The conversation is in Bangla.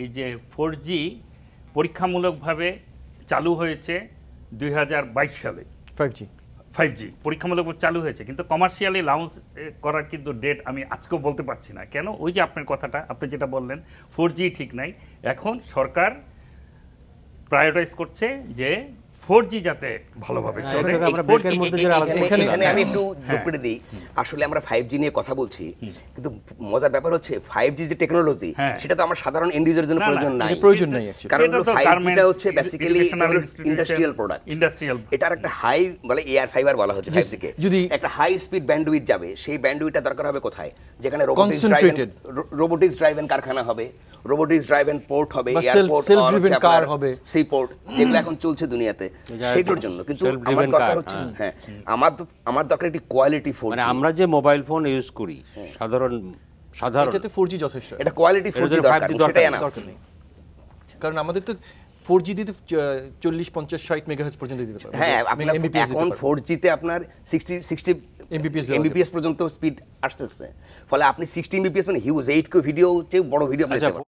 এই যে 4G পরীক্ষামূলকভাবে চালু হয়েছে 2022 সালে। 5G পরীক্ষামূলকভাবে চালু হয়েছে, কিন্তু কমার্শিয়ালি লঞ্চ করার কিন্তু ডেট আমি আজকেও বলতে পারছি না। কেন? ওই যে আপনার কথাটা, আপনি যেটা বললেন 4G ঠিক নাই। এখন সরকার প্রায়োরিটাইজ করছে যে 4G যাতে ভালোভাবে চলে। এখানে আমি একটু যোগ করে দিই, আসলে আমরা 5G নিয়ে কথা বলছি, কিন্তু মজার ব্যাপার হচ্ছে 5G যে টেকনোলজি সেটা তো আমার সাধারণ এন্ড ইউজারের জন্য প্রয়োজন নাই। কারণ 5G টা হচ্ছে বেসিক্যালি ইন্ডাস্ট্রিয়াল প্রোডাক্ট। এটার একটা হাই বলে এয়ার ফাইবার বলা হচ্ছে 5G কে। যদি একটা হাই স্পিড ব্যান্ডউইথ যাবে, সেই ব্যান্ডউইথটা দরকার হবে কোথায়? যেখানে রোবোটিক্স ড্রাইভেন কারখানা হবে, রোবোটিক্স ড্রাইভেন পোর্ট হবে, এয়ারপোর্ট, সেলফ ড্রিভেন কার হবে, সি পোর্ট, যেগুলো এখন চলছে দুনিয়াতে, সেগুলোর জন্য। কিন্তু আমার দরকার হচ্ছে আমার দরকার একটি কোয়ালিটি 4G। মানে আমরা যে মোবাইল ফোন ইউজ করি সাধারণ এটাতে 4G যথেষ্ট। এটা কোয়ালিটি 4G দরকার, সেটাই না দরকার নেই। কারণ আমাদের তো 4G দিতে 40 50 60 মেগাহার্টজ পর্যন্ত দিতে পারবে। হ্যাঁ, আপনার এখন 4G তে আপনার 60 mbps পর্যন্ত স্পিড আসতেছে। ফলে আপনি 60 mbps মানে হিউজ 8K ভিডিও চেয়ে বড় ভিডিও আপনি দেখতে পাবেন।